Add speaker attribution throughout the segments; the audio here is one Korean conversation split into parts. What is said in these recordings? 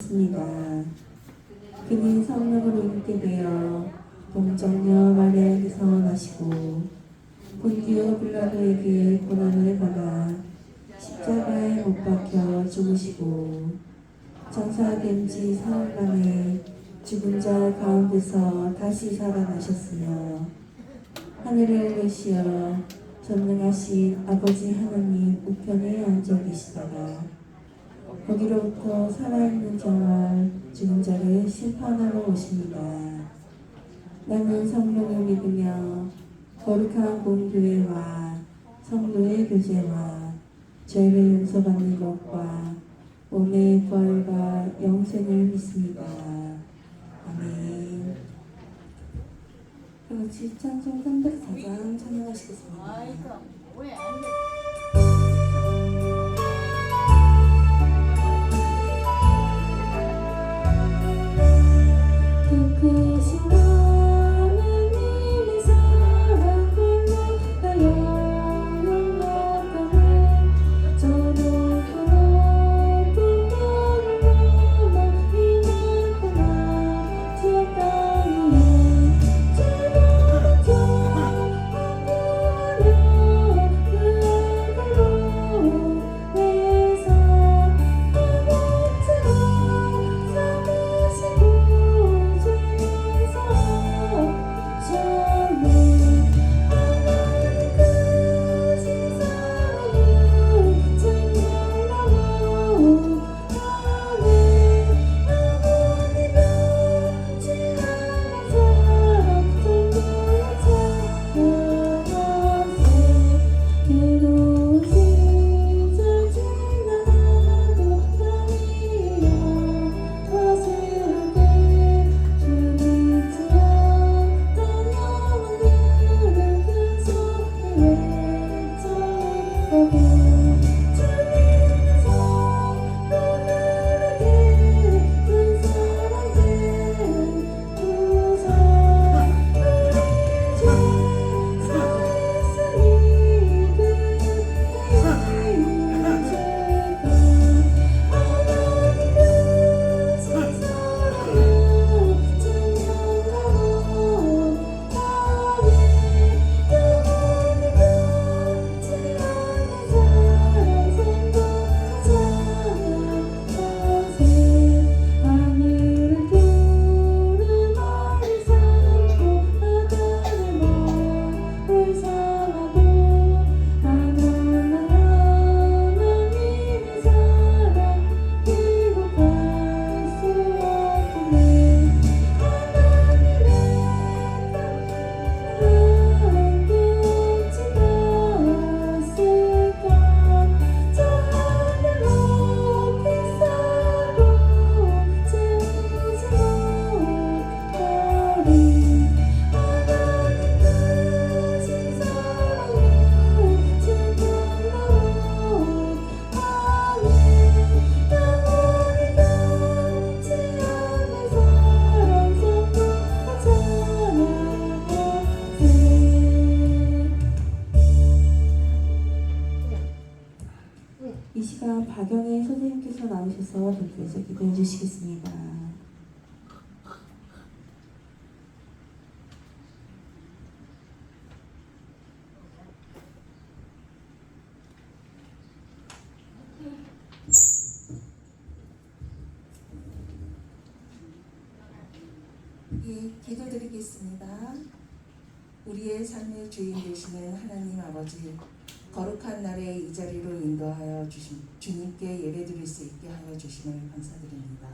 Speaker 1: 습니다. 그는 성령으로 잉게 되어 동정녀 마리아에게서 나시고 본디오 빌라도에게 고난을 받아 십자가에 못 박혀 죽으시고 장사된 지 사흘 만에 죽은 자 가운데서 다시 살아나셨으며 하늘에 오르시어 전능하신 아버지 하나님 우편에 앉아 계시다가 거기로부터 살아있는 자와 죽은 자를 심판하러 오십니다. 나는 성령을 믿으며 거룩한 공교회와 성도의 교제와 죄를 용서받는 것과 몸의 부활과 영생을 믿습니다. 아멘. 그럼 찬송 304장 찬양하시겠습니다. 이 시간 박영희 선생님께서 나오셔서 대표해서 기도해 주시겠습니다.
Speaker 2: 예, 기도드리겠습니다. 우리의 삶의 주인 되시는 하나님 아버지, 거룩한 날에 이 자리로 인도하여 주신 주님께 예배드릴 수 있게 하여 주심을 감사드립니다.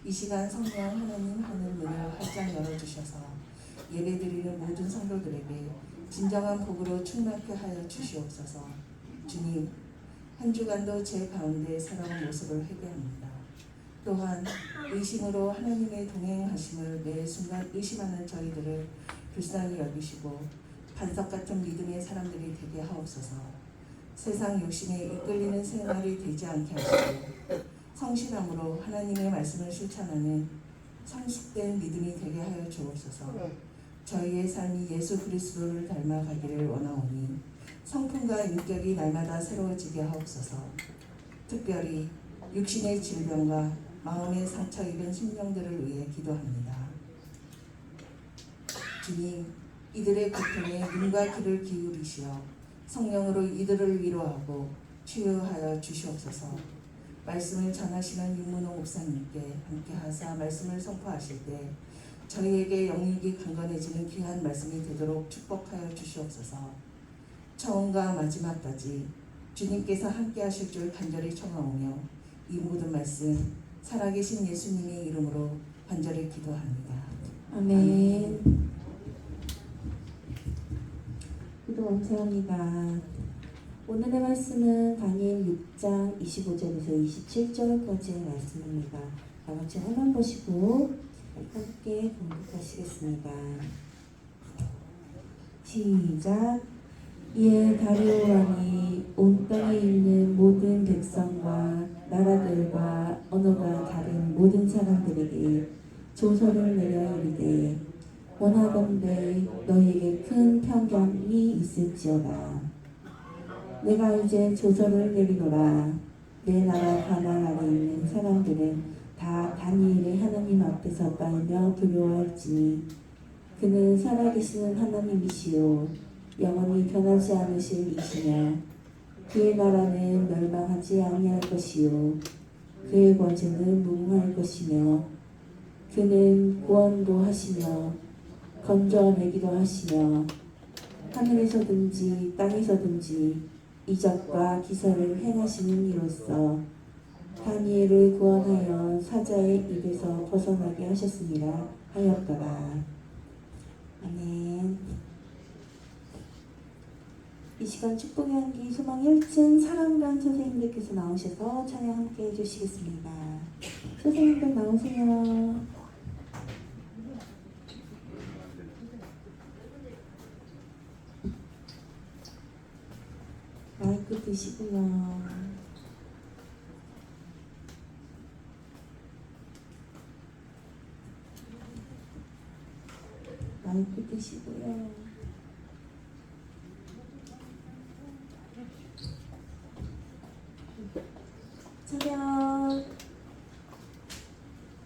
Speaker 2: 이 시간 성령 하나님 하늘 문을 활짝 열어주셔서 예배드리는 모든 성도들에게 진정한 복으로 충만케 하여 주시옵소서. 주님, 한 주간도 제 가운데 살아온 모습을 회개합니다. 또한 의심으로 하나님의 동행하심을 매 순간 의심하는 저희들을 불쌍히 여기시고 반석 같은 믿음의 사람들이 되게 하옵소서. 세상 욕심에 이끌리는 생활이 되지 않게 하시고 성실함으로 하나님의 말씀을 실천하는 성숙된 믿음이 되게 하여 주옵소서. 저희의 삶이 예수 그리스도를 닮아가기를 원하오니 성품과 인격이 날마다 새로워지게 하옵소서. 특별히 육신의 질병과 마음의 상처 입은 심령들을 위해 기도합니다. 주님, 이들의 고통에 눈과 귀를 기울이시어 성령으로 이들을 위로하고 치유하여 주시옵소서. 말씀을 전하시는 윤문호 목사님께 함께하사 말씀을 선포하실 때 저희에게 영육이 강건해지는 귀한 말씀이 되도록 축복하여 주시옵소서. 처음과 마지막까지 주님께서 함께하실 줄 간절히 청하오며 이 모든 말씀 살아계신 예수님의 이름으로 간절히 기도합니다.
Speaker 1: 아멘. 기도 감사합니다. 오늘의 말씀은 다니엘 6장 25절에서 27절까지의 말씀입니다. 다 같이 화면 보시고 함께 공독하시겠습니다. 시작. 이에 다리오 왕이 온 땅에 있는 모든 백성과 나라들과 언어가 다른 모든 사람들에게 조서를 내려 이르되 원하건대 너희에게 큰 평강이 있을지어다. 내가 이제 조서를 내리노라. 내 나라 가나안 아래 있는 사람들은 다 다니엘의 하나님 앞에서 떨며 두려워할지니 그는 살아계시는 하나님이시요 영원히 변하지 않으실 이시며 그의 나라는 멸망하지 아니할 것이요 그의 권세는 무궁할 것이며 그는 구원도 하시며 건져내기도 하시며 하늘에서든지 땅에서든지 이적과 기사를 행하시는 이로써 다니엘을 구원하여 사자의 입에서 벗어나게 하셨습니다 하였더라. 아멘. 이 시간 축복의 향기 소망 1층 사랑관 선생님들께서 나오셔서 찬양 함께 해주시겠습니다. 선생님들 나오세요. 마이크 드시고요. 마이크 드시고요. 차렷.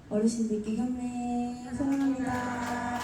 Speaker 1: 어르신들께 경례 사랑합니다.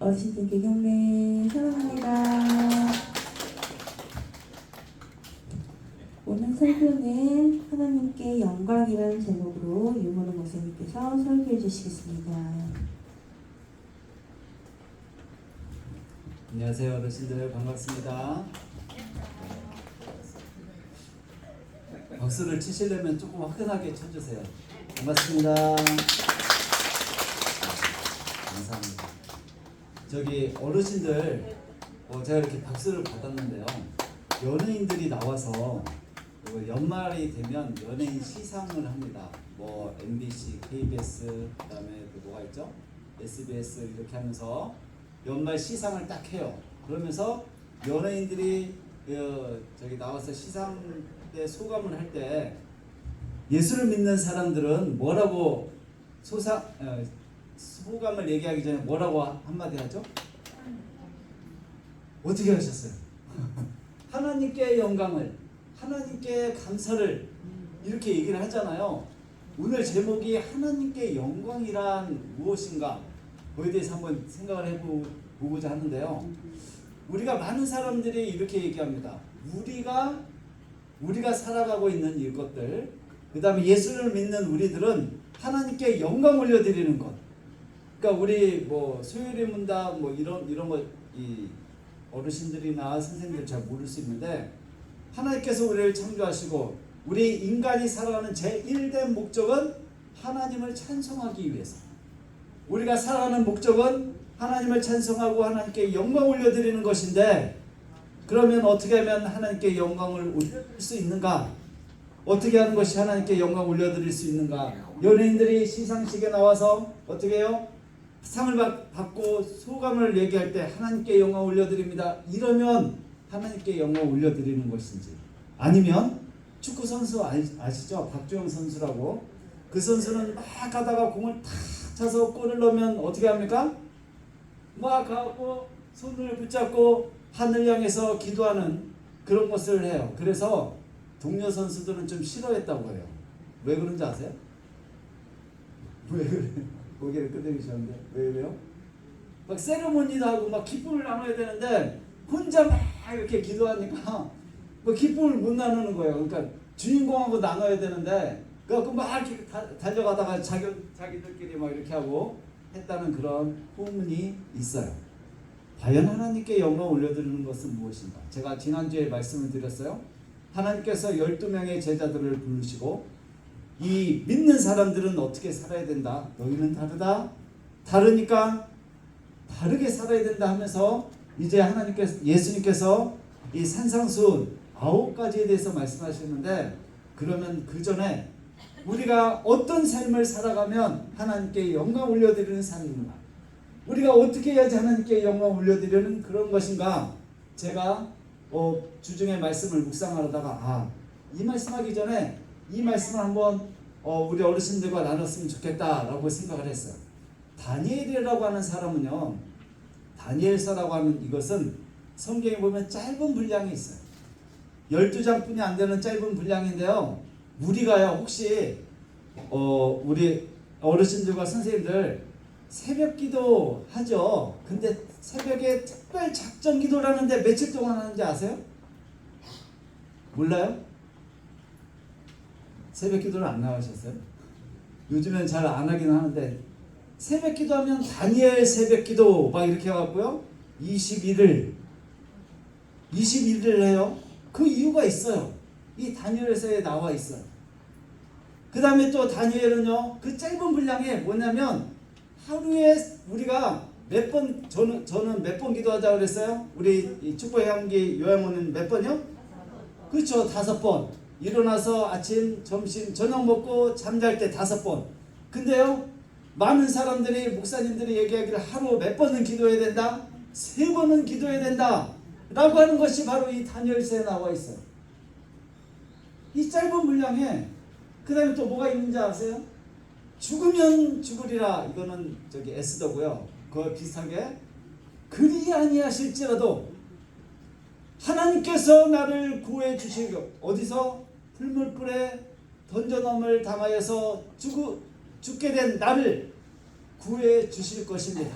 Speaker 1: 어르신들께 경례 사랑합니다. 오늘 설교는 하나님께 영광이라는 제목으로 유문호 목사님께서 설교해 주시겠습니다.
Speaker 3: 안녕하세요 어르신들, 반갑습니다. 박수를 치시려면 조금 화끈하게 쳐주세요. 반갑습니다. 감사합니다. 저기 어르신들, 제가 이렇게 박수를 받았는데요, 연예인들이 나와서 연말이 되면 연예인 시상을 합니다. 뭐 MBC, KBS, 그다음에 또 뭐가 있죠? SBS 이렇게 하면서 연말 시상을 딱 해요. 그러면서 연예인들이 저기 나와서 시상 때 소감을 할 때 예수를 믿는 사람들은 뭐라고 소감을 얘기하기 전에 뭐라고 한마디 하죠? 어떻게 하셨어요? 하나님께 영광을, 하나님께 감사를 이렇게 얘기를 하잖아요. 오늘 제목이 하나님께 영광이란 무엇인가, 그에 대해서 한번 생각을 해보고자 하는데요. 우리가 많은 사람들이 이렇게 얘기합니다. 우리가 살아가고 있는 이것들, 그 다음에 예수를 믿는 우리들은 하나님께 영광 올려드리는 것. 그러니까 우리 뭐 소율의 문답 뭐 이런 거 이 어르신들이나 선생님들 잘 모를 수 있는데, 하나님께서 우리를 창조하시고 우리 인간이 살아가는 제1된 목적은 하나님을 찬송하기 위해서. 우리가 살아가는 목적은 하나님을 찬송하고 하나님께 영광 올려드리는 것인데, 그러면 어떻게 하면 하나님께 영광을 올려드릴 수 있는가? 어떻게 하는 것이 하나님께 영광 올려드릴 수 있는가? 연예인들이 시상식에 나와서 어떻게 해요? 상을 받고 소감을 얘기할 때 하나님께 영광 올려드립니다, 이러면 하나님께 영광 올려드리는 것인지, 아니면 축구 선수 아시죠? 박주영 선수라고. 그 선수는 막 가다가 공을 탁 차서 골을 넣으면 어떻게 합니까? 막 가고 손을 붙잡고 하늘 향해서 기도하는 그런 것을 해요. 그래서 동료 선수들은 좀 싫어했다고 해요. 왜 그런지 아세요? 왜 그래? 고개를 끄덕이셨는데 왜요? 막 세레모니도 하고 막 기쁨을 나눠야 되는데 혼자 막 이렇게 기도하니까 뭐 기쁨을 못 나누는 거예요. 그러니까 주인공하고 나눠야 되는데 그래갖고 막 이렇게 달려가다가 자기들끼리 막 이렇게 하고 했다는 그런 후문이 있어요. 과연 하나님께 영광 올려드리는 것은 무엇인가? 제가 지난주에 말씀을 드렸어요. 하나님께서 12명의 제자들을 부르시고 이 믿는 사람들은 어떻게 살아야 된다? 너희는 다르다? 다르니까 다르게 살아야 된다 하면서 이제 예수님께서 이 산상수훈 9가지에 대해서 말씀하시는데, 그러면 그 전에 우리가 어떤 삶을 살아가면 하나님께 영광 올려드리는 삶인가? 우리가 어떻게 해야지 하나님께 영광 올려드리는 그런 것인가? 제가 주중에 말씀을 묵상하다가 이 말씀하기 전에 이 말씀을 한번 우리 어르신들과 나눴으면 좋겠다라고 생각을 했어요. 다니엘이라고 하는 사람은요, 다니엘서라고 하는 이것은 성경에 보면 짧은 분량이 있어요. 12장뿐이 안 되는 짧은 분량인데요. 우리가요, 혹시 우리 어르신들과 선생님들 새벽 기도 하죠. 근데 새벽에 특별 작전 기도를 하는데 며칠 동안 하는지 아세요? 몰라요? 새벽 기도를 안 나가셨어요? 요즘엔 잘 안 하긴 하는데 새벽 기도하면 다니엘 새벽 기도 막 이렇게 해갖고요 21일 해요. 그 이유가 있어요. 이 다니엘서에 나와 있어요. 그 다음에 또 다니엘은요, 그 짧은 분량에 뭐냐면 하루에 우리가 몇 번, 저는 몇 번 기도하자고 그랬어요? 우리 축구향기 요양원은 몇 번이요? 그렇죠, 5번. 일어나서 아침, 점심, 저녁 먹고 잠잘 때 5번. 근데요, 많은 사람들이, 목사님들이 얘기하기를 하루 몇 번은 기도해야 된다? 3번은 기도해야 된다 라고 하는 것이 바로 이 다니엘서에 나와 있어요. 이 짧은 분량에. 그 다음에 또 뭐가 있는지 아세요? 죽으면 죽으리라. 이거는 저기 에스더고요. 그거 비슷하게 그리 아니하실지라도 하나님께서 나를 구해 주시고, 어디서? 풀물불에 던져넘을 당하여서 죽게 된 나를 구해 주실 것입니다.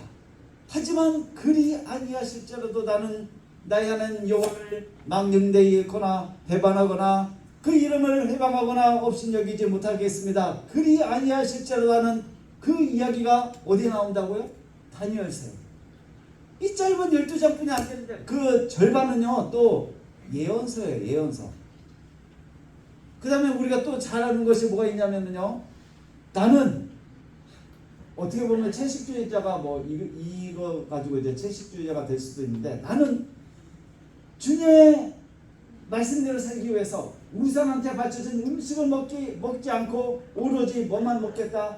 Speaker 3: 하지만 그리 아니하실지라도 나는 나의 하나님 여호와를 망령되이거나 배반하거나 그 이름을 회방하거나 업신여기지 못하겠습니다. 그리 아니하실지라도 나는 그 이야기가 어디에 나온다고요? 다니엘서에. 이 짧은 12장뿐이 안 되는데 그 절반은요 또 예언서예요. 예언서. 그 다음에 우리가 또 잘 아는 것이 뭐가 있냐면요, 나는 어떻게 보면 채식주의자가 뭐 이거 가지고 이제 채식주의자가 될 수도 있는데, 나는 주님의 말씀대로 살기 위해서 우상한테 바쳐진 음식을 먹지 않고 오로지 뭐만 먹겠다,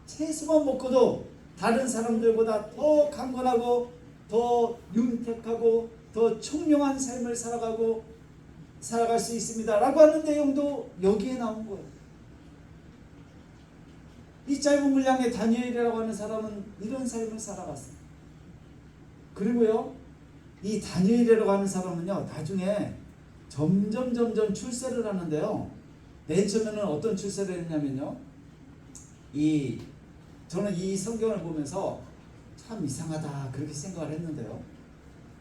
Speaker 3: 채소만 먹고도 다른 사람들보다 더 강건하고 더 윤택하고 더 총명한 삶을 살아갈 수 있습니다 라고 하는 내용도 여기에 나온 거예요. 이 짧은 분량의 다니엘이라고 하는 사람은 이런 삶을 살아갔어요. 그리고요, 이 다니엘이라고 하는 사람은요 나중에 점점 출세를 하는데요, 맨 처음에는 어떤 출세를 했냐면요, 저는 이 성경을 보면서 참 이상하다 그렇게 생각을 했는데요,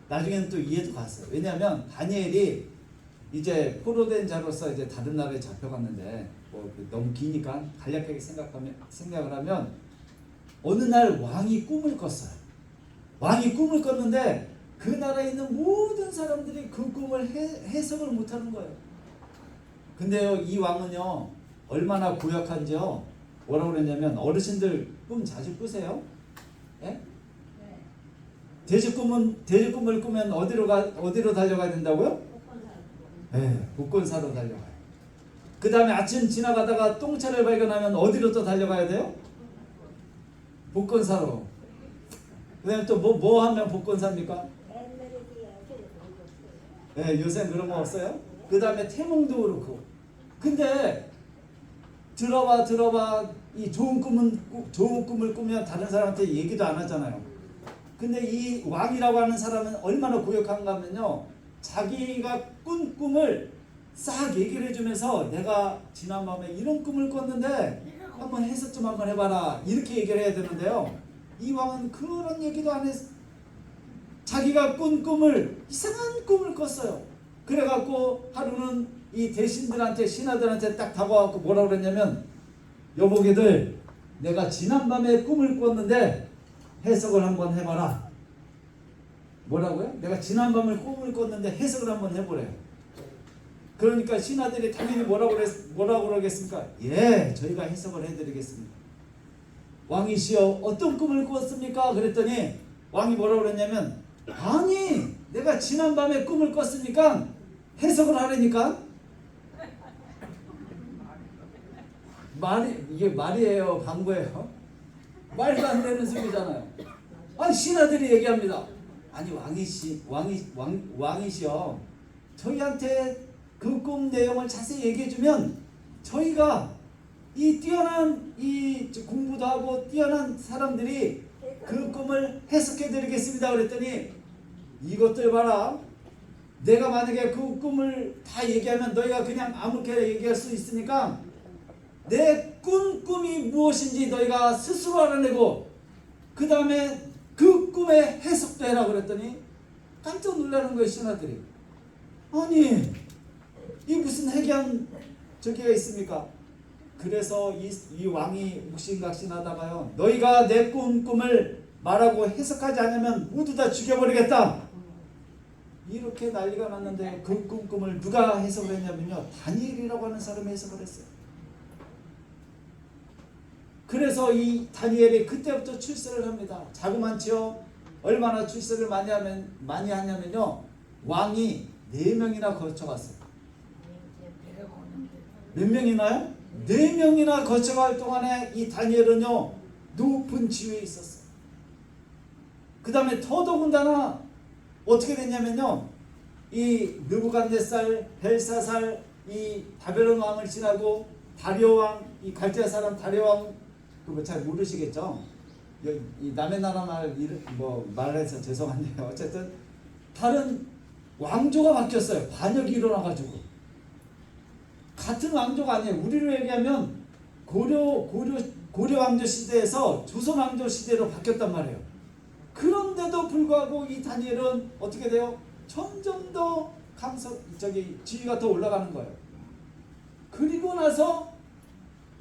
Speaker 3: 나중에는 또 이해도 갔어요. 왜냐하면 다니엘이 이제 포로된 자로서 이제 다른 나라에 잡혀갔는데 너무 기니까 간략하게 생각을 하면 어느 날 왕이 꿈을 꿨어요. 왕이 꿈을 꿨는데 그 나라에 있는 모든 사람들이 그 꿈을 해석을 못하는 거예요. 근데요, 이 왕은요 얼마나 고약한지요, 뭐라고 그랬냐면, 어르신들 꿈 자주 꾸세요? 예? 돼지꿈을 꾸면 어디로 달려가야 된다고요? 네, 복권 사러 달려가요. 그 다음에 아침 지나가다가 똥차를 발견하면 어디로 또 달려가야 돼요? 복권 사러. 그 다음에 또 뭐 하면 복권 삽니까? 네, 요새 그런 거 없어요? 그 다음에 태몽도 그렇고. 근데 들어봐 이 좋은 꿈을 꾸면 다른 사람한테 얘기도 안 하잖아요. 근데 이 왕이라고 하는 사람은 얼마나 고역한가 하면요, 자기가 꾼 꿈을 싹 얘기를 해주면서 내가 지난밤에 이런 꿈을 꿨는데 한번 해석 좀 한번 해봐라 이렇게 얘기를 해야 되는데요, 이 왕은 그런 얘기도 안 했어. 자기가 꾼 꿈을, 이상한 꿈을 꿨어요. 그래갖고 하루는 이 대신들한테, 신하들한테 딱 다가와서 뭐라고 그랬냐면, 여보게들, 내가 지난밤에 꿈을 꿨는데 해석을 한번 해봐라. 뭐라고요? 내가 지난밤에 꿈을 꿨는데 해석을 한번 해보래요. 그러니까 신하들이 당연히 뭐라고 그러겠습니까? 예, 저희가 해석을 해드리겠습니다. 왕이시여, 어떤 꿈을 꿨습니까? 그랬더니 왕이 뭐라고 그랬냐면, 아니 내가 지난밤에 꿈을 꿨으니까 해석을 하라니까. 이게 말이에요, 광고예요? 말도 안 되는 소리잖아요. 아니 신하들이 얘기합니다. 아니 왕이시여, 저희한테 그 꿈 내용을 자세히 얘기해주면 저희가 이 뛰어난 이 공부도 하고 뛰어난 사람들이 그 꿈을 해석해드리겠습니다. 그랬더니, 이것들 봐라, 내가 만약에 그 꿈을 다 얘기하면 너희가 그냥 아무렇게나 얘기할 수 있으니까 내 꿈이 무엇인지 너희가 스스로 알아내고 그 다음에 그 꿈의 해석도 해라. 그랬더니 깜짝 놀라는 거예요, 신하들이. 아니 이 무슨 해괴한 저기가 있습니까? 그래서 이 왕이 묵신각신하다가요, 너희가 내 꿈을 말하고 해석하지 않으면 모두 다 죽여버리겠다 이렇게 난리가 났는데, 그 꿈을 누가 해석을 했냐면요, 다니엘이라고 하는 사람이 해석을 했어요. 그래서 이 다니엘이 그때부터 출세를 합니다. 자그만치요, 얼마나 출세를 많이 하냐면요, 왕이 4명이나 거쳐갔어요. 몇 명이나요? 4명이나 거쳐갈 동안에 이 다니엘은요 높은 지위에 있었어요. 그 다음에 더더군다나 어떻게 됐냐면요, 이 느부갓네살, 벨사살, 이 바벨론 왕을 지나고 다리오 왕, 이 갈대아 사람 다리오 왕, 그거 잘 모르시겠죠? 이 남의 나라 말해서 죄송한데요, 어쨌든 다른 왕조가 바뀌었어요. 반역이 일어나가지고. 같은 왕조가 아니에요. 우리로 얘기하면 고려 왕조 시대에서 조선 왕조 시대로 바뀌었단 말이에요. 그런데도 불구하고 이 다니엘은 어떻게 돼요? 점점 더 지위가 더 올라가는 거예요. 그리고 나서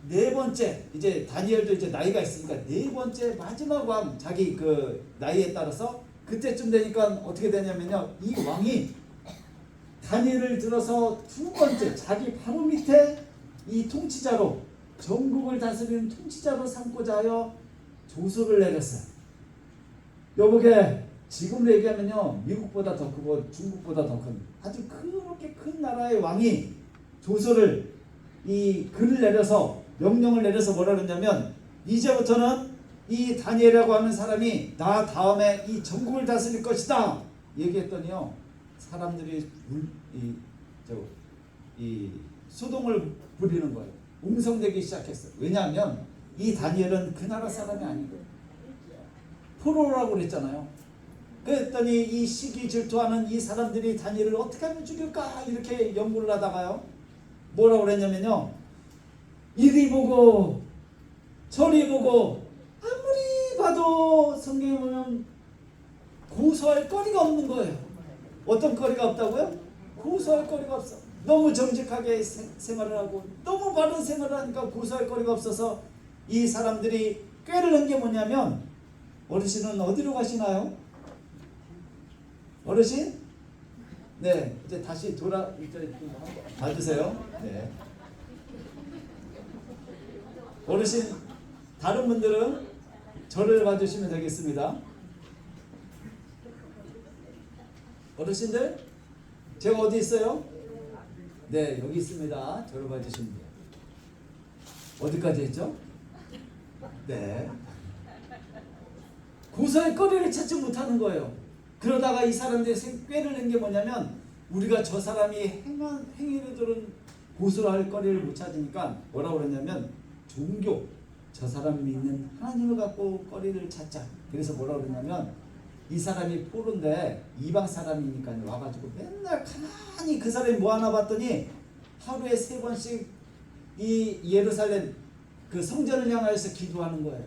Speaker 3: 네 번째, 이제 다니엘도 이제 나이가 있으니까 네 번째 마지막 왕, 자기 그 나이에 따라서 그때쯤 되니까 어떻게 되냐면요, 이 왕이 다니엘을 들어서 두 번째, 자기 바로 밑에 이 통치자로, 전국을 다스리는 통치자로 삼고자 하여 조서를 내렸어요. 여보게, 지금으로 얘기하면요, 미국보다 더 크고 중국보다 더 큰 아주 그렇게 큰 나라의 왕이 조서를, 이 글을 내려서, 명령을 내려서 뭐라 그러냐면, 이제부터는 이 다니엘이라고 하는 사람이 나 다음에 이 전국을 다스릴 것이다 얘기했더니요, 사람들이 소동을 부리는 거예요. 웅성대기 시작했어요. 왜냐하면 이 다니엘은 그 나라 사람이 아니거든요. 포로라고 그랬잖아요. 그랬더니 이 시기 질투하는 이 사람들이 다니엘을 어떻게 하면 죽일까 이렇게 연구를 하다가요, 뭐라고 그랬냐면요, 이리 보고 저리 보고 아무리 봐도 성경에 보면 고소할 거리가 없는 거예요. 어떤 거리가 없다고요? 고소할 거리가 없어. 너무 정직하게 생활을 하고 너무 바른 생활을 하니까 고소할 거리가 없어서 이 사람들이 꾀를 넣은 게 뭐냐면, 어르신은 어디로 가시나요? 어르신? 네, 이제 다시 이제 봐주세요. 네. 어르신, 다른 분들은 저를 봐주시면 되겠습니다. 어르신들, 제가 어디 있어요? 네, 여기 있습니다. 저를 봐주시면 돼요. 어디까지 했죠? 네. 고소할 거리를 찾지 못하는 거예요. 그러다가 이 사람들이 꾀를 낸 게 뭐냐면, 우리가 저 사람이 행위들은 고소를 할 거리를 못 찾으니까 뭐라고 그러냐면, 종교, 저 사람이 믿는 하나님을 갖고 거리를 찾자. 그래서 뭐라고 그러냐면, 이 사람이 포로인데 이방 사람이니까 와가지고 맨날 가만히 그 사람이 뭐 하나 봤더니 하루에 3번씩 이 예루살렘 그 성전을 향하여서 기도하는 거예요.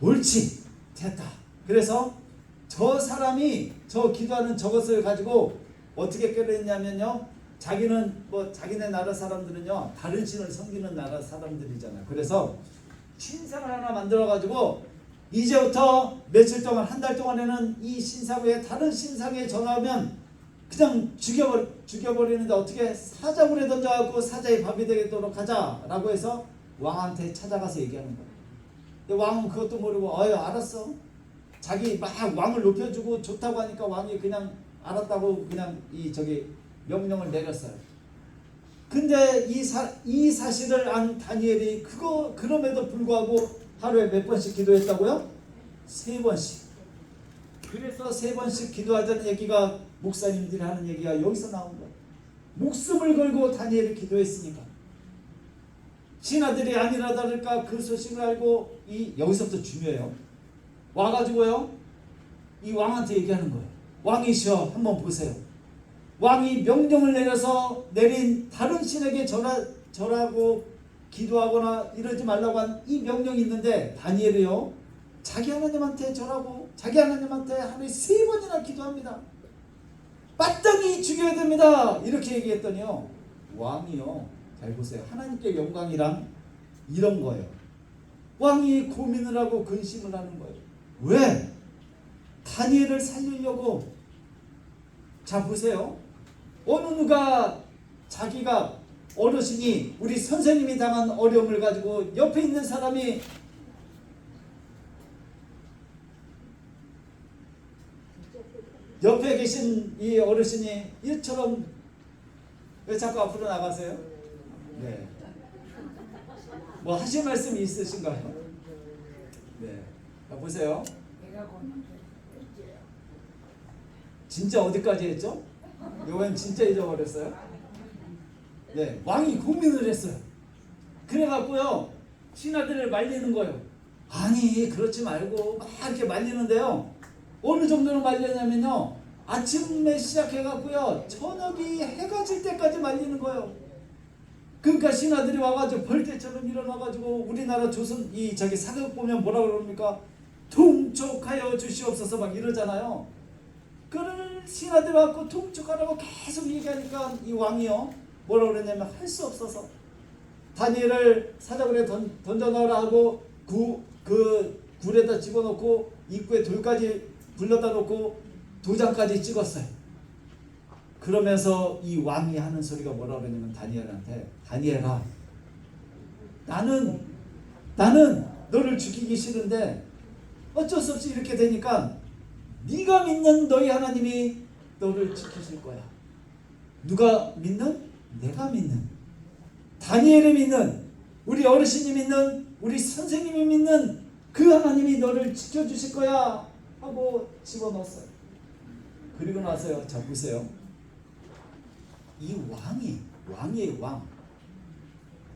Speaker 3: 옳지, 됐다. 그래서 저 사람이 저 기도하는 저것을 가지고 어떻게 꾀했냐면요, 자기는 뭐 자기네 나라 사람들은요 다른 신을 섬기는 나라 사람들이잖아요. 그래서 신상을 하나 만들어 가지고 이제부터 며칠 동안, 한 달 동안에는 이 신상에 다른 신상에 전화하면 그냥 죽여버리는데 어떻게 사자굴에 던져갖고 사자의 밥이 되도록 하자라고 해서 왕한테 찾아가서 얘기하는 거예요. 근데 왕은 그것도 모르고 알았어. 자기 막 왕을 높여주고 좋다고 하니까 왕이 그냥 알았다고 그냥 명령을 내렸어요. 근데 이 사실을 안 다니엘이 그럼에도 불구하고 하루에 몇 번씩 기도했다고요? 3번씩. 그래서 3번씩 기도하자는 얘기가, 목사님들이 하는 얘기가 여기서 나온 거예요. 목숨을 걸고 다니엘이 기도했으니까. 신하들이 아니라 다를까 그 소식을 알고 여기서부터 중요해요. 와가지고요, 이 왕한테 얘기하는 거예요. 왕이시여, 한번 보세요. 왕이 명령을 내려서 내린 다른 신에게 절하고 기도하거나 이러지 말라고 한 이 명령이 있는데, 다니엘이요 자기 하나님한테 절하고 자기 하나님한테 하루에 3번이나 기도합니다. 마땅히 죽여야 됩니다. 이렇게 얘기했더니요, 왕이요, 잘 보세요, 하나님께 영광이란 이런 거예요. 왕이 고민을 하고 근심을 하는 거예요. 왜? 다니엘을 살리려고. 자 보세요, 어느 누가 자기가 어르신이, 우리 선생님이 당한 어려움을 가지고 옆에 있는 사람이 옆에 계신 이 어르신이 이처럼, 왜 자꾸 앞으로 나가세요? 네. 뭐 하실 말씀이 있으신가요? 네. 자, 보세요. 진짜 어디까지 했죠? 요건 진짜 잊어버렸어요. 네, 왕이 고민을 했어요. 그래갖고요, 신하들을 말리는 거예요. 아니, 그렇지 말고 막 이렇게 말리는데요, 어느 정도로 말리냐면요, 아침에 시작해갖고요, 저녁이 해가 질 때까지 말리는 거예요. 그러니까 신하들이 와가지고 벌떼처럼 일어나가지고, 우리나라 조선 사극 보면 뭐라 그럽니까? 퉁퉁 통촉하여 주시옵소서 막 이러잖아요. 그를 신하들 갖고 통촉하라고 계속 얘기하니까 이 왕이요 뭐라 그랬냐면 할 수 없어서 다니엘을 사자굴에 던져 넣으라 하고 그 굴에다 집어넣고 입구에 돌까지 불러다 놓고 도장까지 찍었어요. 그러면서 이 왕이 하는 소리가 뭐라 그러냐면 다니엘한테, 다니엘아, 나는 너를 죽이기 싫은데 어쩔 수 없이 이렇게 되니까 네가 믿는 너희 하나님이 너를 지키실 거야. 누가 믿는? 내가 믿는, 다니엘이 믿는, 우리 어르신이 믿는, 우리 선생님이 믿는 그 하나님이 너를 지켜주실 거야 하고 집어넣었어요. 그리고 나서요, 자 보세요. 이 왕이에요, 왕.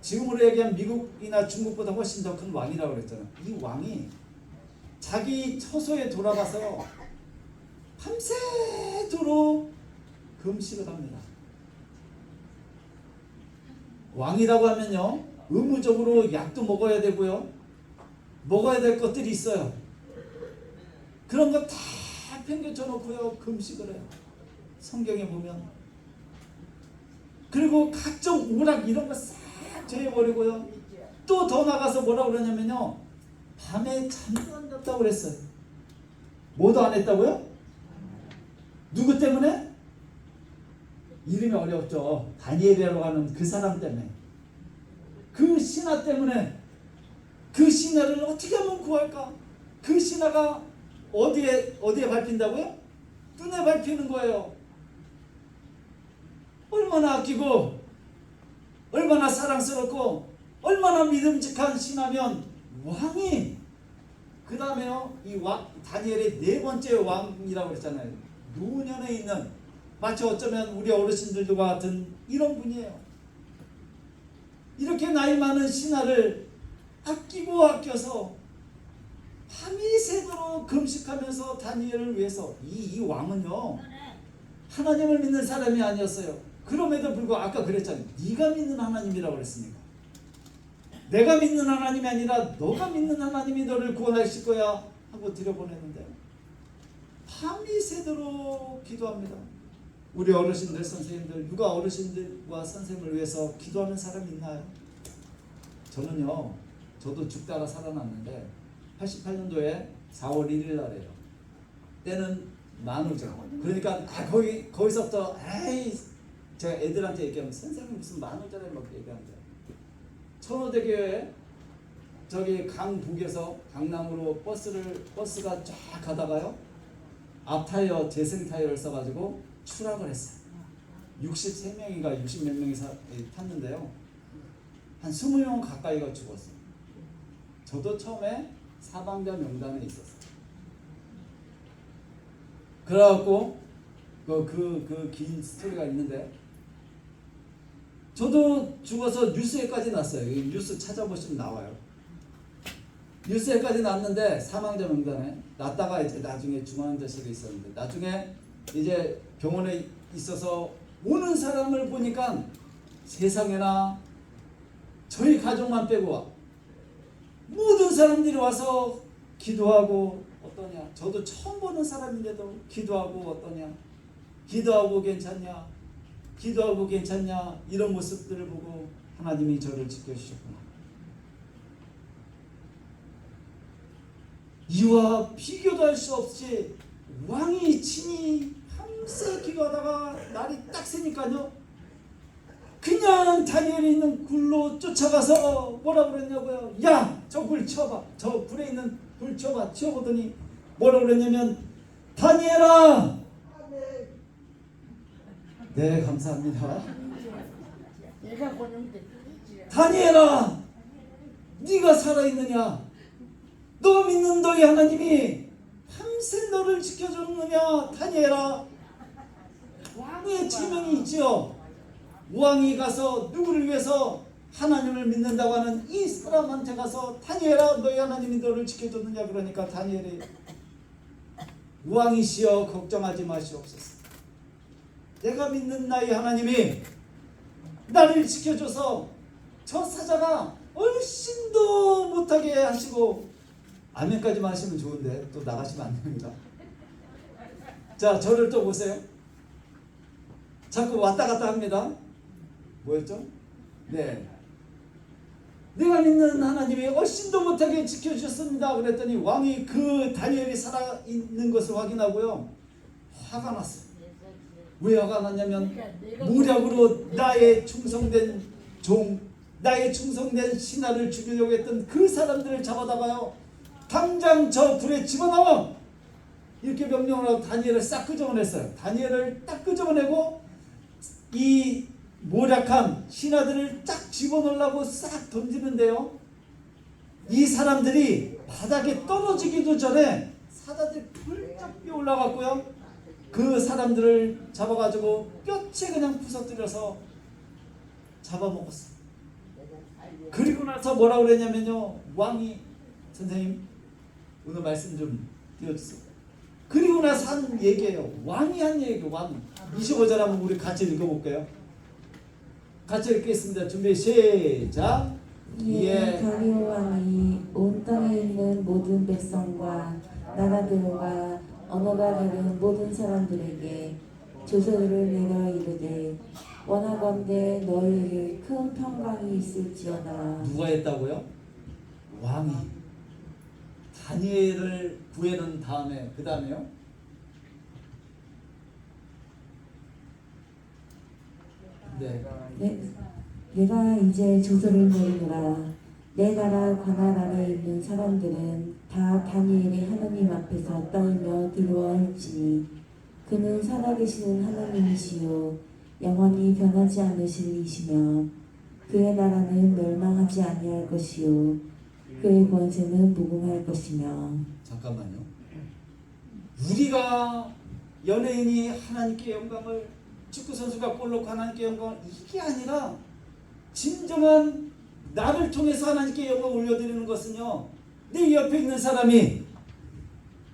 Speaker 3: 지금으로 얘기하면 미국이나 중국보다 훨씬 더 큰 왕이라고 그랬잖아요. 이 왕이 자기 처소에 돌아가서 밤새도록 금식을 합니다. 왕이라고 하면요, 의무적으로 약도 먹어야 되고요, 먹어야 될 것들이 있어요. 그런 거 다 편겨쳐 놓고요 금식을 해요. 성경에 보면. 그리고 각종 오락 이런 거 싹 제해버리고요. 또 더 나가서 뭐라 그러냐면요, 밤에 잠도 안 잤다고 그랬어요. 뭐도 안 했다고요? 누구 때문에? 이름이 어렵죠. 다니엘이라고 하는 그 사람 때문에, 그 신하 때문에. 그 신하를 어떻게 하면 구할까? 그 신하가 어디에 밟힌다고요? 눈에 밟히는 거예요. 얼마나 아끼고 얼마나 사랑스럽고 얼마나 믿음직한 신하면 왕이, 그 다음에요, 이 왕 다니엘의 네 번째 왕이라고 그랬잖아요. 노년에 있는, 마치 어쩌면 우리 어르신들과 같은 이런 분이에요. 이렇게 나이 많은 신하를 아끼고 아껴서 밤이 새도록 금식하면서 다니엘을 위해서, 이 왕은요 하나님을 믿는 사람이 아니었어요. 그럼에도 불구하고 아까 그랬잖아요. 네가 믿는 하나님이라고 그랬으니까, 내가 믿는 하나님이 아니라 너가 믿는 하나님이 너를 구원하실 거야 하고 들여보냈는데 밤이 새도록 기도합니다. 우리 어르신들, 선생님들, 누가 어르신들과 선생님을 위해서 기도하는 사람이 있나요? 저는요, 저도 죽다가 살아났는데 88년도에 4월 1일 날이에요. 때는 만우절. 그러니까 거기서부터 에이, 제가 애들한테 얘기하면 선생님 무슨 만우절에 막 얘기하는데, 천호대교에 저기 강북에서 강남으로 버스가 쫙 가다가요, 앞 타이어 재생 타이어를 써가지고 추락을 했어요. 63명인가 60몇 명이 탔는데요, 한 20명 가까이가 죽었어요. 저도 처음에 사망자 명단에 있었어요. 그래갖고 그 긴 스토리가 있는데, 저도 죽어서 뉴스에까지 났어요. 뉴스 찾아보시면 나와요. 뉴스에까지 났는데 사망자 명단에 났다가 이제 나중에 중환자실에 있었는데, 나중에 이제 병원에 있어서 오는 사람을 보니까 세상에나 저희 가족만 빼고 모든 사람들이 와서 기도하고 어떠냐, 저도 처음 보는 사람인데도 기도하고 어떠냐, 기도하고 괜찮냐, 기도하고 괜찮냐, 이런 모습들을 보고 하나님이 저를 지켜주셨구나. 이와 비교도 할 수 없이 왕이 친히 밤새 기도하다가 날이 딱 새니까요, 그냥 다니엘이 있는 굴로 쫓아가서 뭐라 그랬냐고요. 야, 저 굴 쳐봐. 저 굴에 있는 굴 쳐봐. 치워보더니 뭐라 그랬냐면, 다니엘아. 네, 감사합니다. 다니엘아, 네가 살아있느냐? 너 믿는 너희 하나님이 밤새 너를 지켜줬느냐? 다니엘아. 왕의 체면이 있지요. 왕이 가서 누구를 위해서 하나님을 믿는다고 하는 이 사람한테 가서, 다니엘아, 너희 하나님이 너를 지켜줬느냐? 그러니까 다니엘이, 왕이시여 걱정하지 마시옵소서. 내가 믿는 나의 하나님이 나를 지켜줘서 저 사자가 얼씬도 못하게 하시고 아멘까지만 하시면 좋은데 또 나가시면 안 됩니다. 자, 저를 또 보세요. 자꾸 왔다 갔다 합니다. 뭐였죠? 네. 내가 믿는 하나님이 얼씬도 못하게 지켜주셨습니다. 그랬더니 왕이 그 다니엘이 살아있는 것을 확인하고요. 화가 났어요. 왜 화가 났냐면 모략으로 나의 충성된 종, 나의 충성된 신하를 죽이려고 했던 그 사람들을 잡아다가요. 당장 저 불에 집어넣어! 이렇게 명령을 하고 다니엘을 싹 끄집어냈어요. 다니엘을 딱 끄집어내고 이 모략한 신하들을 딱 집어넣으려고 싹 던지는데요. 이 사람들이 바닥에 떨어지기도 전에 사자들이 불쩍 뛰어 올라갔고요. 그 사람들을 잡아가지고 뼈째 그냥 부서뜨려서 잡아먹었어요. 그리고 나서 뭐라 그랬냐면요. 왕이, 선생님 오늘 말씀 좀 띄워주세요. 그리고 나서 한 얘기예요. 왕이 한 얘기. 왕이 25절 한번 우리 같이 읽어볼게요. 같이 읽겠습니다. 준비 시작.
Speaker 1: 이에 다리오 왕이 온 땅에 있는 모든 백성과 나라들과 언어가 다른 모든 사람들에게 조서를 내려 이르되 원하건대 너희에게 큰 평강이 있을지어다.
Speaker 3: 누가 했다고요? 왕이 다니엘을 구해낸 다음에 그 다음에요? 네.
Speaker 1: 내가 이제 조서를 내리노라. 내 나라 관할 안에 있는 사람들은 다 다니엘이 하나님 앞에서 떨며 두려워할지니 그는 살아계시는 하나님이시요 영원히 변하지 않으실 이시며 그의 나라는 멸망하지 아니할 것이요 그의 권세는 무궁할 것이며.
Speaker 3: 잠깐만요. 우리가 연예인이 하나님께 영광을, 축구선수가 골 넣고 하나님께 영광을, 이게 아니라 진정한 나를 통해서 하나님께 영광을 올려드리는 것은요, 내 옆에 있는 사람이,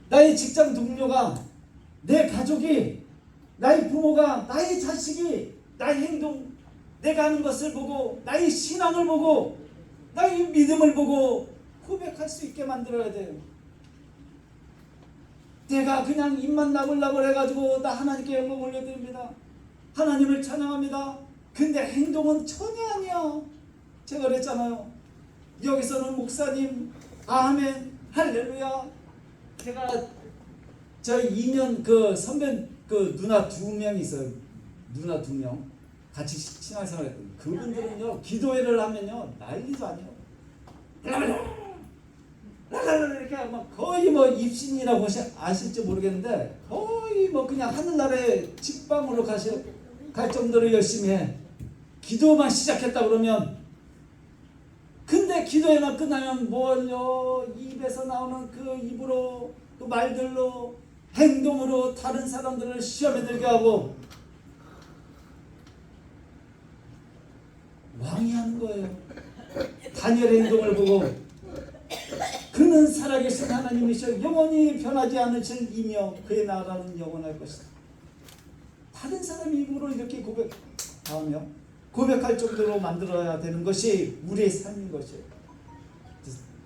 Speaker 3: 나의 직장 동료가, 내 가족이, 나의 부모가, 나의 자식이 나의 행동, 내가 하는 것을 보고, 나의 신앙을 보고, 나의 믿음을 보고 고백할 수 있게 만들어야 돼요. 내가 그냥 입만 나불나불 해가지고 나 하나님께 영광 올려드립니다, 하나님을 찬양합니다, 근데 행동은 전혀 아니야. 제가 그랬잖아요. 여기서는 목사님 아멘 할렐루야. 제가 저 2년 그 선배 그 누나 2명 있어요. 누나 2명 같이 신앙생활 했거든요. 그분들은요 기도회를 하면요 난리도 아니에요. 이렇게 하면 거의 뭐 입신이라고 아실지 모르겠는데 거의 뭐 그냥 하늘나라에 직방으로 갈 정도로 열심히 해. 기도만 시작했다 그러면, 근데 기도회만 끝나면 뭘요? 입에서 나오는 그 입으로, 그 말들로, 행동으로 다른 사람들을 시험에 들게 하고 왕이 하는 거예요. 다니엘의 행동을 보고 그는 살아계신 하나님이시여 영원히 변하지 않으실 이며 그의 나라는 영원할 것이다. 다른 사람의 입으로 이렇게 고백하며 고백할 정도로 만들어야 되는 것이 우리의 삶인 것이에요.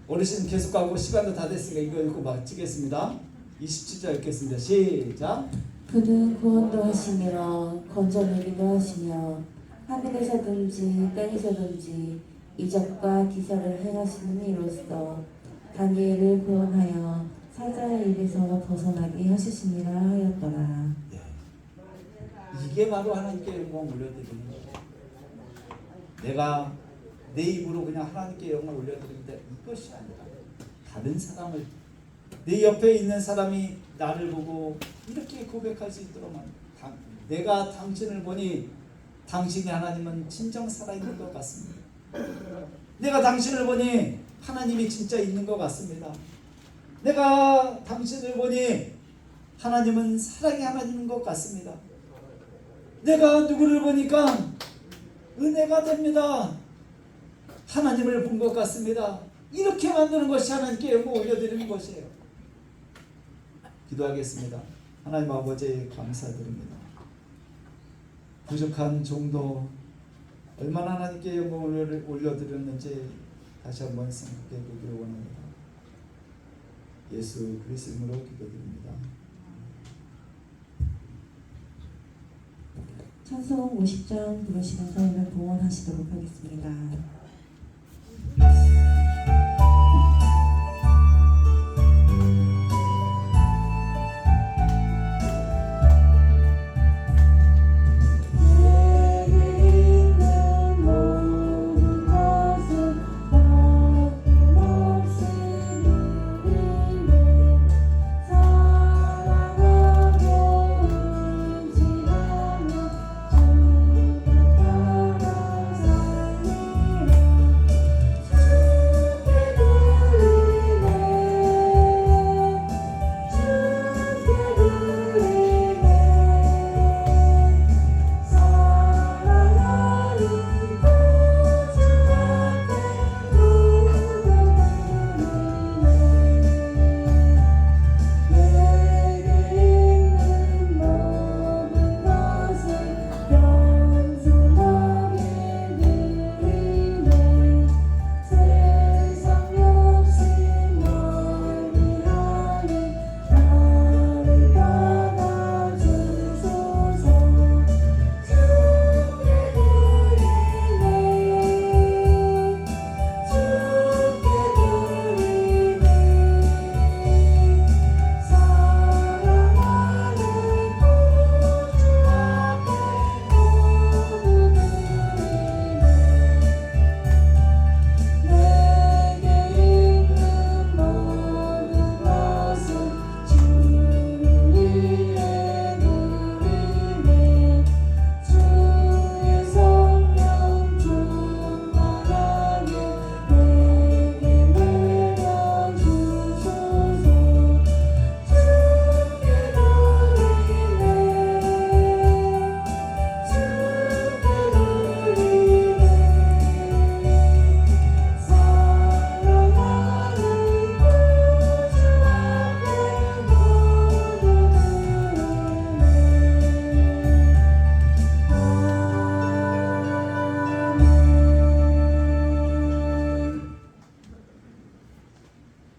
Speaker 3: 어르신 계속 가고 시간도 다 됐으니까 이거 읽고 마치겠습니다. 27절 읽겠습니다. 시작.
Speaker 1: 그는 구원도 하시며 건져내기도 하시며 하늘에서든지 땅에서든지 이적과 기사를 행하시는 이로써 다니엘을 구원하여 사자의 입에서 벗어나게 하시니라 하였더라.
Speaker 3: 이게 바로 하나님께 영광 올려드리는 거예요. 내가 내 입으로 그냥 하나님께 영광 올려드리는데 이것이 아니라 다른 사람을, 내 옆에 있는 사람이 나를 보고 이렇게 고백할 수 있도록 내가 당신을 보니 당신이 하나님은 진정 살아있는 것 같습니다. 내가 당신을 보니 하나님이 진짜 있는 것 같습니다. 내가 당신을 보니 하나님은 사랑의 하나님인 것 같습니다. 내가 누구를 보니까 은혜가 됩니다. 하나님을 본 것 같습니다. 이렇게 만드는 것이 하나님께 영광 올려드리는 것이에요. 기도하겠습니다. 하나님 아버지 감사드립니다. 부족한 종도 얼마나 하나님께 영광을 올려드렸는지 다시 한번 생각해 보기를 원합니다. 예수 그리스도 이름으로 기도드립니다.
Speaker 1: 찬송 50장 부르시면서 오늘 봉헌하시도록 하겠습니다.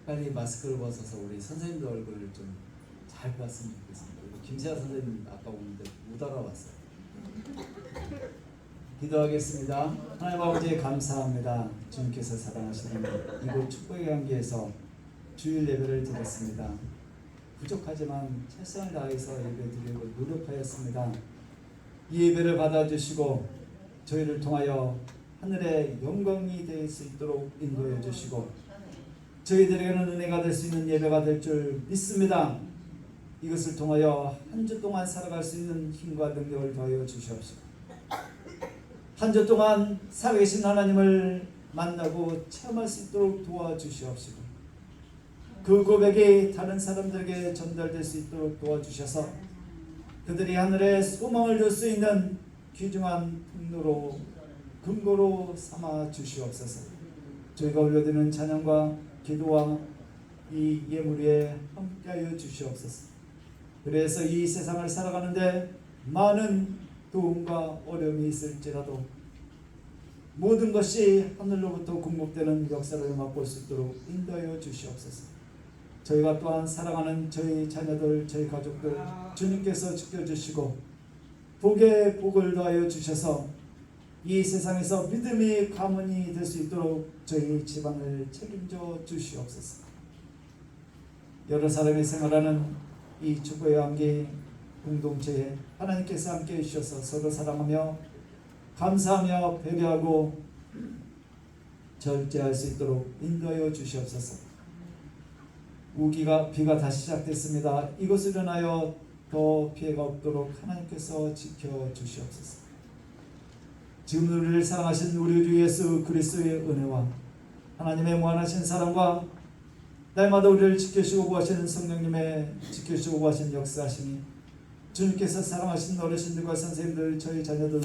Speaker 3: 빨리 마스크를 벗어서 우리 선생님들 얼굴을 좀 잘 봤으면 좋겠습니다. 김세아 선생님 아까 오는데 못 알아봤어요. 기도하겠습니다. 하나님 아버지 감사합니다. 주님께서 사랑하시는 이곳 축복의 향기에서 주일 예배를 드렸습니다. 부족하지만 최선을 다해서 예배 드리고 노력하였습니다. 이 예배를 받아주시고 저희를 통하여 하늘의 영광이 될 수 있도록 인도해 주시고 저희들에게는 은혜가 될 수 있는 예배가 될 줄 믿습니다. 이것을 통하여 한 주 동안 살아갈 수 있는 힘과 능력을 더하여 주시옵시고 한 주 동안 살아계신 하나님을 만나고 체험할 수 있도록 도와주시옵시고 그 고백이 다른 사람들에게 전달될 수 있도록 도와주셔서 그들이 하늘에 소망을 줄 수 있는 귀중한 통로로 근거로 삼아 주시옵소서. 저희가 올려드리는 찬양과 기도와 이 예물 위에 함께하여 주시옵소서. 그래서 이 세상을 살아가는데 많은 도움과 어려움이 있을지라도 모든 것이 하늘로부터 공급되는 역사를 맛볼 수 있도록 인도하여 주시옵소서. 저희가 또한 사랑하는 저희 자녀들, 저희 가족들 주님께서 지켜주시고 복에 복을 더하여 주셔서 이 세상에서 믿음의 가문이 될 수 있도록 저희 집안을 책임져 주시옵소서. 여러 사람이 생활하는 이 축복의 함께 공동체에 하나님께서 함께 해주셔서 서로 사랑하며 감사하며 배려하고 절제할 수 있도록 인도하여 주시옵소서. 비가 다시 시작됐습니다. 이것을 인하여 더 피해가 없도록 하나님께서 지켜주시옵소서. 지금 우리를 사랑하신 우리 주 예수 그리스도의 은혜와 하나님의 무한하신 사랑과 날마다 우리를 지켜주시고 구하시는 성령님의 지켜주시고 구하시는 역사하시니 주님께서 사랑하신 어르신들과 선생님들, 저희 자녀들,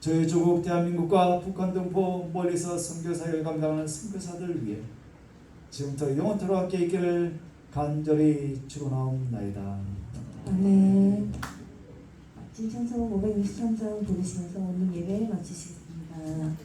Speaker 3: 저희 조국 대한민국과 북한 동포 멀리서 선교사역을 감당하는 선교사들 위해 지금부터 영원토록 함께 있기를 간절히 축원하옵나이다.
Speaker 1: 아멘. 진창성 523장 부르시면서 오늘 예배 마치시겠습니다.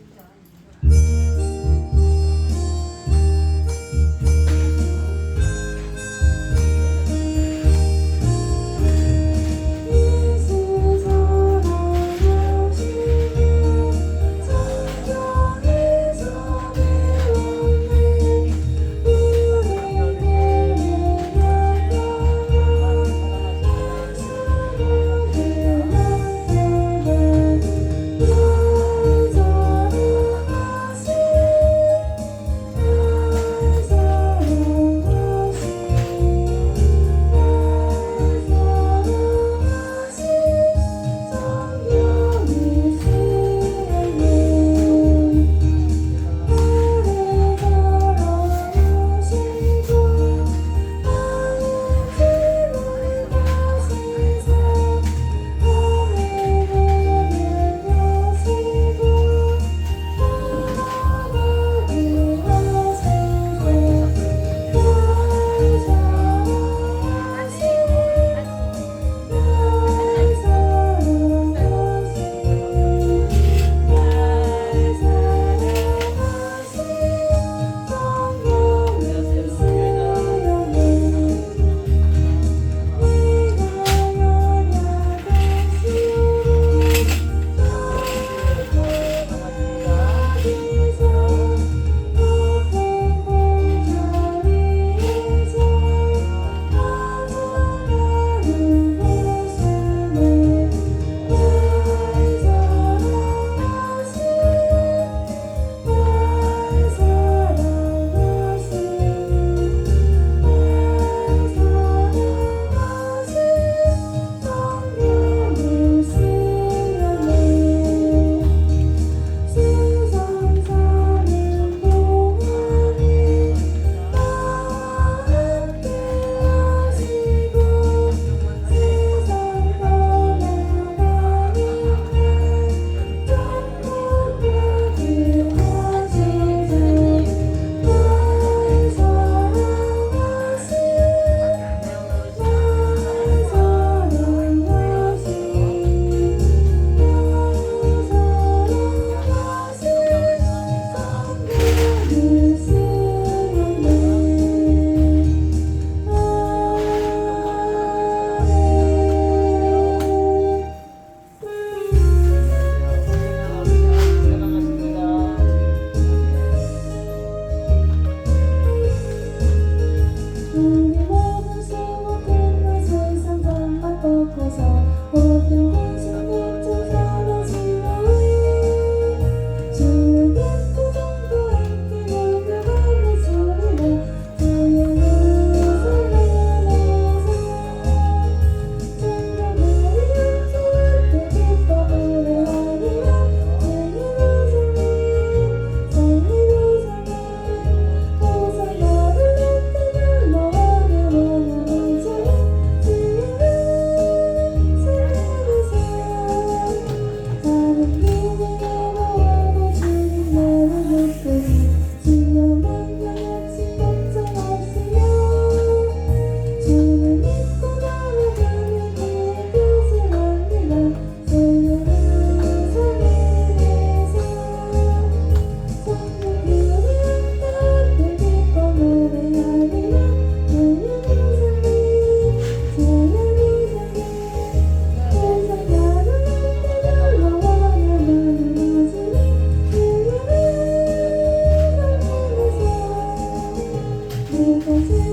Speaker 1: 그곳에